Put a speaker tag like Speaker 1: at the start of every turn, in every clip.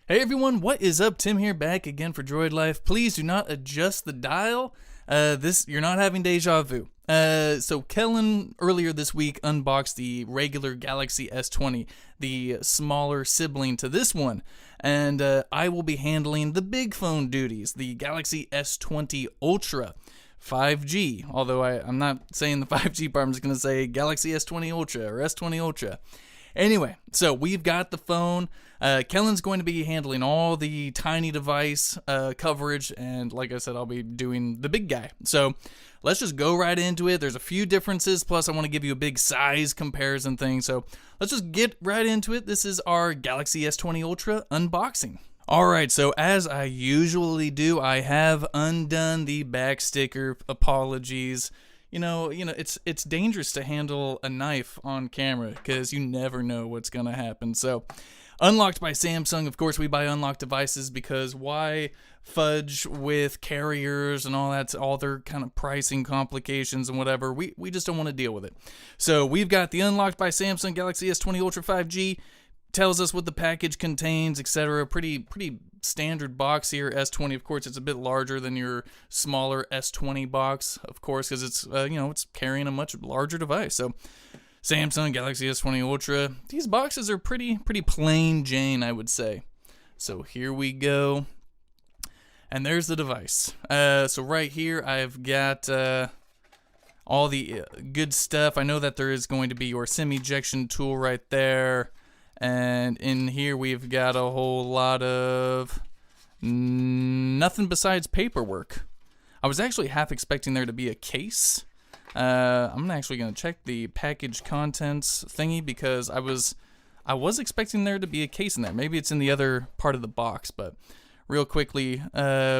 Speaker 1: Hey everyone, what is up? Tim here, back again for Droid Life. Please do not adjust the dial. You're not having deja vu. So Kellen earlier this week unboxed the regular Galaxy S20, the smaller sibling to this one, and I will be handling the big phone duties, the Galaxy S20 Ultra 5G. Although I'm not saying the 5G part, I'm just gonna say Galaxy S20 Ultra or S20 Ultra. Anyway, so we've got the phone. Kellen's going to be handling all the tiny device coverage, and like I said, I'll be doing the big guy. So let's just go right into it. There's a few differences, plus I want to give you a big size comparison thing. So let's just get right into it. This is our Galaxy S20 Ultra unboxing. Alright, so as I usually do, I have undone the back sticker. Apologies. You know, it's dangerous to handle a knife on camera because you never know what's gonna happen. So, unlocked by Samsung. Of course, we buy unlocked devices because why fudge with carriers and all that, all their kind of pricing complications and whatever. We just don't want to deal with it. So we've got the unlocked by Samsung Galaxy S20 Ultra 5G. Tells us what the package contains, etc. Pretty standard box here. S20, of course, it's a bit larger than your smaller S20 box, of course, because it's it's carrying a much larger device. So Samsung Galaxy S20 Ultra. These boxes are pretty plain Jane, I would say. So here we go, and there's the device. So right here I've got all the good stuff. I know that there is going to be your SIM ejection tool right there. And in here we've got a whole lot of nothing besides paperwork. I was actually half expecting there to be a case. I'm actually going to check the package contents thingy because I was expecting there to be a case in there. Maybe it's in the other part of the box, but real quickly,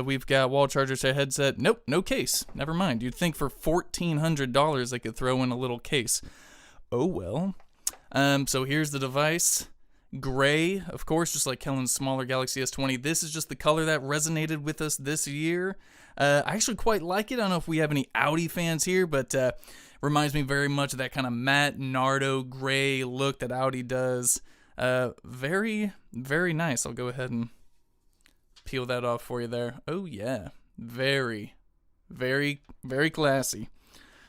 Speaker 1: we've got wall charger to headset. Nope, no case. Never mind. You'd think for $1,400 they could throw in a little case. Oh well. So here's the device. Gray, of course, just like Kellen's smaller Galaxy S20. This is just the color that resonated with us this year. I actually quite like it. I don't know if we have any Audi fans here, but reminds me very much of that kind of matte Nardo gray look that Audi does. Very, very nice. I'll go ahead and peel that off for you there. Oh yeah, very, very, very classy.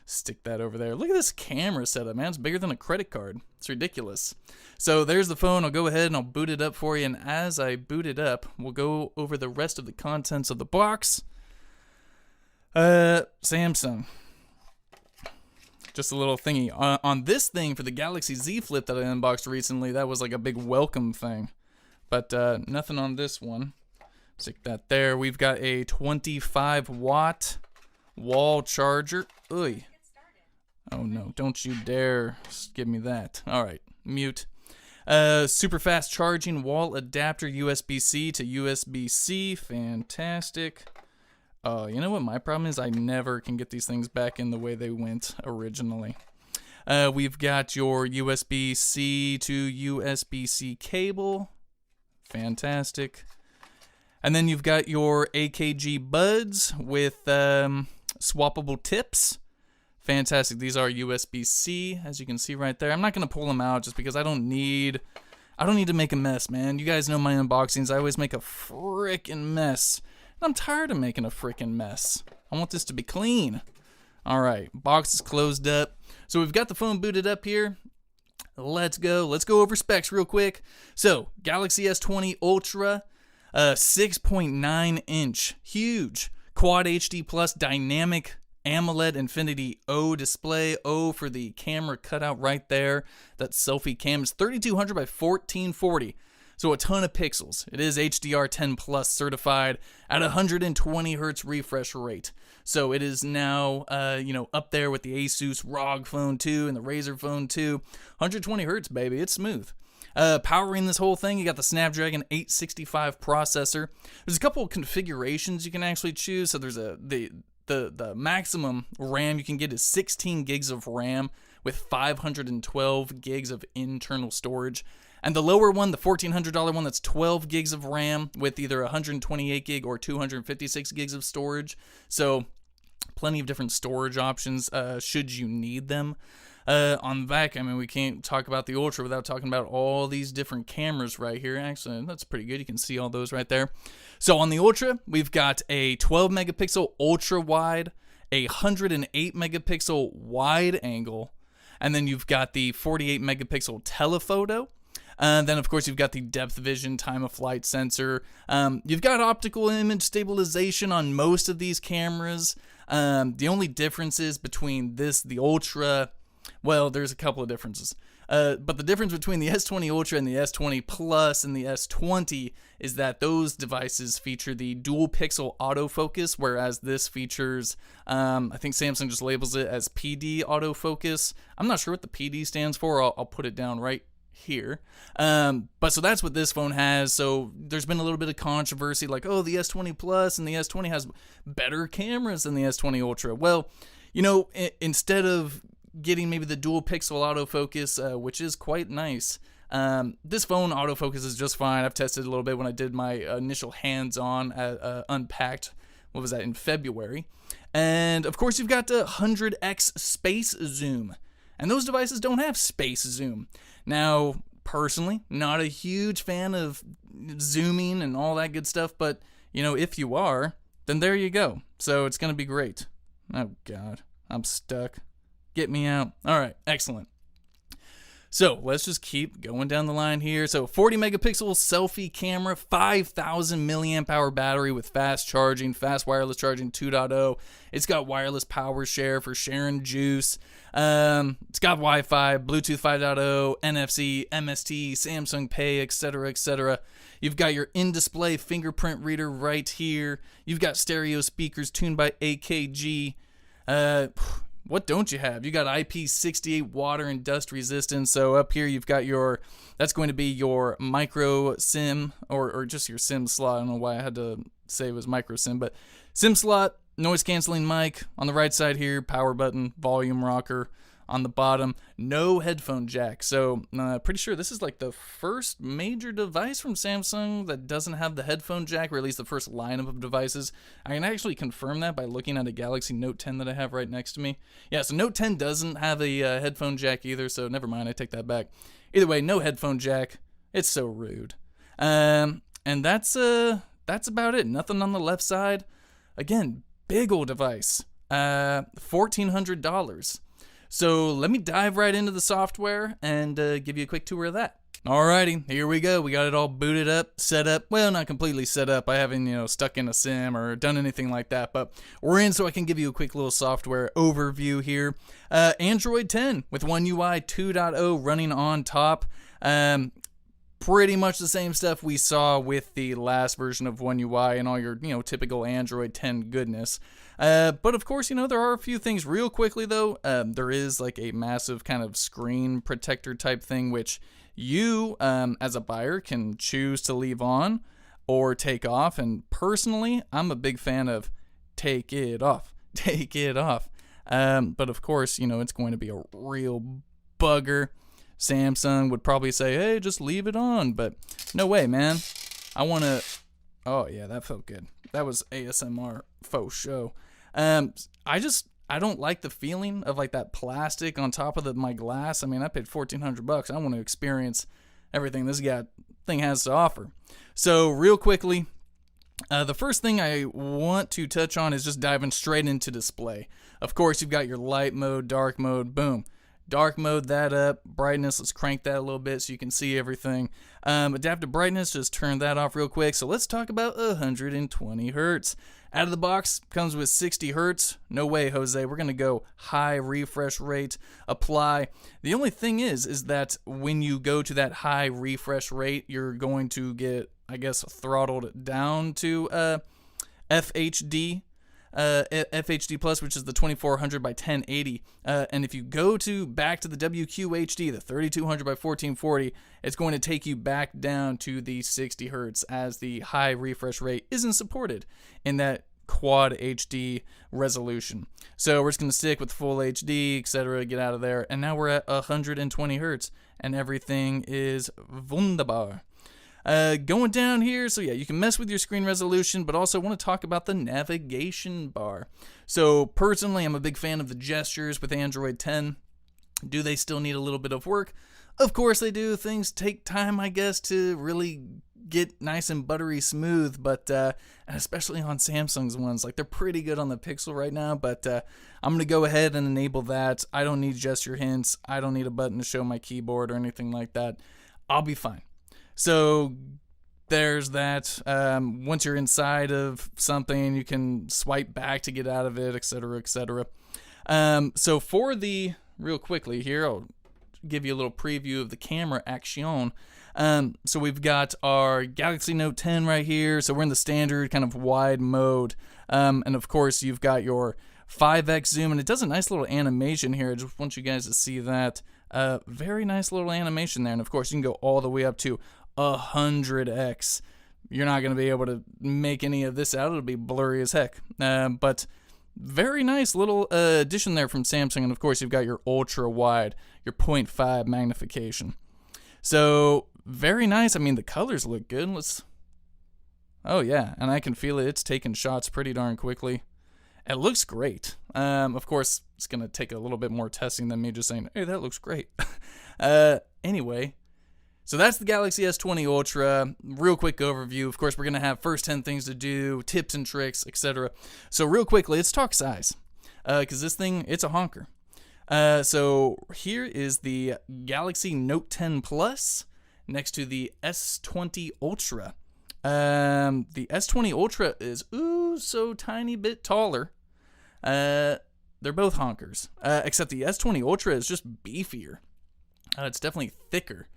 Speaker 1: Stick that over there. Look at this camera setup, man. It's bigger than a credit card. It's ridiculous. So there's the phone. I'll go ahead and I'll boot it up for you. And as I boot it up, we'll go over the rest of the contents of the box. Samsung. Just a little thingy. On this thing for the Galaxy Z Flip that I unboxed recently, that was like a big welcome thing. But nothing on this one. Stick that there. We've got a 25 watt wall charger. Oy. Oh no, don't you dare give me that. Alright, mute. Super fast charging wall adapter, USB-C to USB-C. Fantastic. You know what my problem is? I never can get these things back in the way they went originally. We've got your USB-C to USB-C cable. Fantastic. And then you've got your AKG buds with swappable tips. Fantastic. These are USB-C, as you can see right there. I'm not going to pull them out just because I don't need to make a mess, man. You guys know my unboxings. I always make a frickin' mess. And I'm tired of making a frickin' mess. I want this to be clean. Alright, box is closed up. So we've got the phone booted up here. Let's go. Let's go over specs real quick. So, Galaxy S20 Ultra, 6.9 inch. Huge. Quad HD Plus dynamic AMOLED Infinity O display. O for the camera cutout right there. That selfie cam is 3200 by 1440. So a ton of pixels. It is HDR10 Plus certified at 120 Hz refresh rate. So it is now, up there with the Asus ROG Phone 2 and the Razer Phone 2. 120 Hz, baby. It's smooth. Powering this whole thing, you got the Snapdragon 865 processor. There's a couple of configurations you can actually choose. So there's the maximum RAM you can get is 16 gigs of RAM with 512 gigs of internal storage. And the lower one, the $1,400 one, that's 12 gigs of RAM with either 128 gig or 256 gigs of storage. So plenty of different storage options should you need them. On the back, I mean, we can't talk about the Ultra without talking about all these different cameras right here. Actually, that's pretty good. You can see all those right there. So on the Ultra, we've got a 12 megapixel ultra wide, a 108 megapixel wide angle, and then you've got the 48 megapixel telephoto. Then, of course, you've got the depth vision, time of flight sensor. You've got optical image stabilization on most of these cameras. The only differences between the Ultra, well, there's a couple of differences. But the difference between the S20 Ultra and the S20 Plus and the S20 is that those devices feature the dual pixel autofocus, whereas this features, I think Samsung just labels it as PD autofocus. I'm not sure what the PD stands for. I'll put it down right here. But so that's what this phone has. So there's been a little bit of controversy like, oh, the S20 Plus and the S20 has better cameras than the S20 Ultra. Well, you know, instead of getting maybe the dual pixel autofocus, which is quite nice, this phone autofocus is just fine. I've tested it a little bit when I did my initial hands-on Unpacked, what was that, in February. And of course you've got the 100x space zoom, and those devices don't have space zoom. Now, personally, not a huge fan of zooming and all that good stuff, but, you know, if you are, then there you go. So it's going to be great. Oh, God, I'm stuck. Get me out. All right, excellent. So let's just keep going down the line here. So 40 megapixel selfie camera, 5,000 milliamp hour battery with fast charging, fast wireless charging 2.0. It's got wireless power share for sharing juice. It's got Wi-Fi, Bluetooth 5.0, NFC, MST, Samsung Pay, etc., etc. You've got your in-display fingerprint reader right here. You've got stereo speakers tuned by AKG. What don't you have? You got IP68 water and dust resistance. So up here you've got that's going to be your micro SIM or just your SIM slot. I don't know why I had to say it was micro SIM, but SIM slot, noise canceling mic on the right side here, power button, volume rocker on the bottom, no headphone jack. So pretty sure this is like the first major device from Samsung that doesn't have the headphone jack, or at least the first lineup of devices. I can actually confirm that by looking at a Galaxy Note 10 that I have right next to me. Yeah, so Note 10 doesn't have a headphone jack either, so never mind, I take that back. Either way, no headphone jack. It's so rude. And that's about it. Nothing on the left side. Again, big old device. $1,400. So let me dive right into the software and give you a quick tour of that. Alrighty, here we go. We got it all booted up, set up. Well, not completely set up. I haven't, stuck in a SIM or done anything like that, but we're in so I can give you a quick little software overview here. Android 10 with One UI 2.0 running on top. Pretty much the same stuff we saw with the last version of One UI and all your, typical Android 10 goodness. But of course, there are a few things real quickly though. There is like a massive kind of screen protector type thing, which you, as a buyer, can choose to leave on or take off. And personally, I'm a big fan of take it off. Take it off. But of course, it's going to be a real bugger. Samsung would probably say, hey, just leave it on. But no way, man. I want to... Oh, yeah, that felt good. That was ASMR faux show. I don't like the feeling of like that plastic on top of my glass. I mean, I paid $1,400. I want to experience everything this thing has to offer. So real quickly, the first thing I want to touch on is just diving straight into display. Of course, you've got your light mode, dark mode, boom. Dark mode that up, brightness, let's crank that a little bit so you can see everything. Adaptive brightness, just turn that off real quick. So let's talk about 120 hertz. Out of the box, comes with 60 hertz. No way, Jose, we're going to go high refresh rate, apply. The only thing is that when you go to that high refresh rate, you're going to get, I guess, throttled down to FHD. FHD Plus, which is the 2400 by 1080, and if you go back to the WQHD, the 3200 by 1440, it's going to take you back down to the 60 hertz, as the high refresh rate isn't supported in that quad HD resolution. So we're just going to stick with full HD, etc., get out of there, and now we're at 120 hertz, and everything is wunderbar. Going down here, so yeah, you can mess with your screen resolution, but also want to talk about the navigation bar. So personally, I'm a big fan of the gestures with Android 10. Do they still need a little bit of work? Of course they do. Things take time, I guess, to really get nice and buttery smooth, but especially on Samsung's ones, like they're pretty good on the Pixel right now, but I'm going to go ahead and enable that. I don't need gesture hints. I don't need a button to show my keyboard or anything like that. I'll be fine. So there's that. Once you're inside of something, you can swipe back to get out of it, etc., etc. So for the, real quickly here, I'll give you a little preview of the camera action. So we've got our Galaxy Note 10 right here. So we're in the standard kind of wide mode. And of course, you've got your 5x zoom, and it does a nice little animation here. I just want you guys to see that. Very nice little animation there. And of course, you can go all the way up to 100x. You're not going to be able to make any of this out. It'll be blurry as heck. But very nice little addition there from Samsung. And of course, you've got your ultra wide, your 0.5 magnification. So very nice. I mean, the colors look good. Oh yeah, and I can feel it. It's taking shots pretty darn quickly. It looks great. Of course, it's going to take a little bit more testing than me just saying, hey, that looks great. Anyway, so that's the Galaxy S20 Ultra. Real quick overview. Of course, we're going to have first 10 things to do, tips and tricks, etc. So real quickly, let's talk size. Because this thing, it's a honker. So here is the Galaxy Note 10 Plus next to the S20 Ultra. The S20 Ultra is, so tiny bit taller. They're both honkers. Except the S20 Ultra is just beefier. It's definitely thicker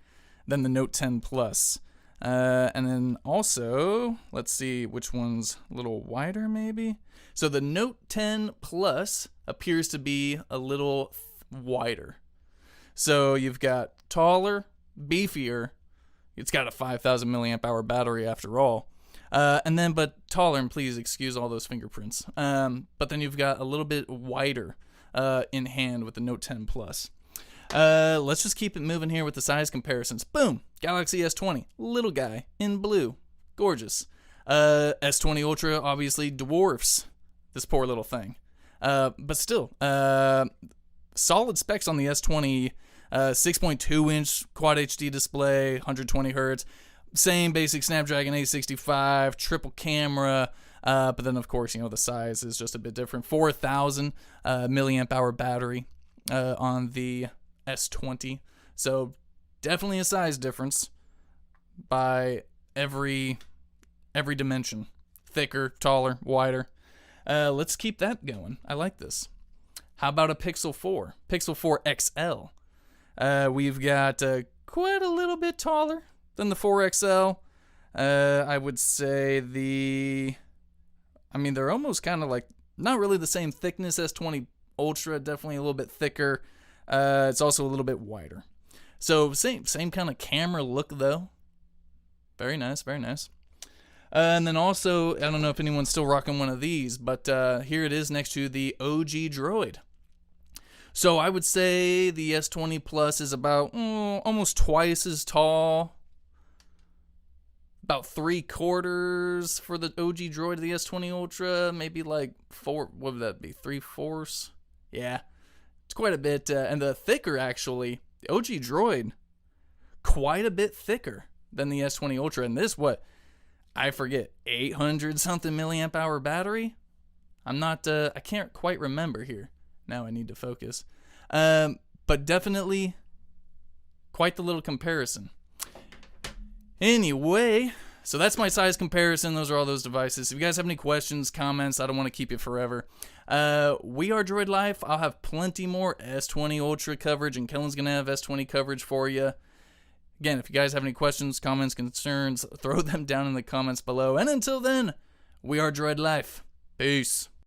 Speaker 1: than the Note 10 Plus. And then also, let's see which one's a little wider maybe. So the Note 10 Plus appears to be a little wider. So you've got taller, beefier. It's got a 5,000 milliamp hour battery after all. And then, but taller, and please excuse all those fingerprints. But then you've got a little bit wider in hand with the Note 10 Plus. Let's just keep it moving here with the size comparisons. Boom! Galaxy S20, little guy in blue, gorgeous. S20 Ultra obviously dwarfs this poor little thing, but still, solid specs on the S20. 6.2 inch Quad HD display, 120 hertz. Same basic Snapdragon 865, triple camera. But then of course, the size is just a bit different. 4,000 milliamp hour battery on the S20. So definitely a size difference by every dimension. Thicker, taller, wider. Let's keep that going. I like this. How about a Pixel 4? Pixel 4 XL. We've got quite a little bit taller than the 4XL. I would say they're almost kind of like, not really the same thickness. S20 Ultra, definitely a little bit thicker. It's also a little bit wider. So same kind of camera look though. Very nice, very nice. And then also, I don't know if anyone's still rocking one of these, but here it is next to the OG Droid. So I would say the S20 Plus is about almost twice as tall. About 3/4 for the OG Droid of the S20 Ultra. Maybe like what would that be? 3/4? Yeah, it's quite a bit. And the thicker, actually, the OG Droid, quite a bit thicker than the S20 Ultra. And this, I forget, 800 something milliamp hour battery? I can't quite remember here. Now I need to focus. But definitely quite the little comparison. Anyway, so that's my size comparison. Those are all those devices. If you guys have any questions, comments, I don't want to keep you forever. We are Droid Life. I'll have plenty more S20 Ultra coverage, and Kellen's going to have S20 coverage for you. Again, if you guys have any questions, comments, concerns, throw them down in the comments below. And until then, we are Droid Life. Peace.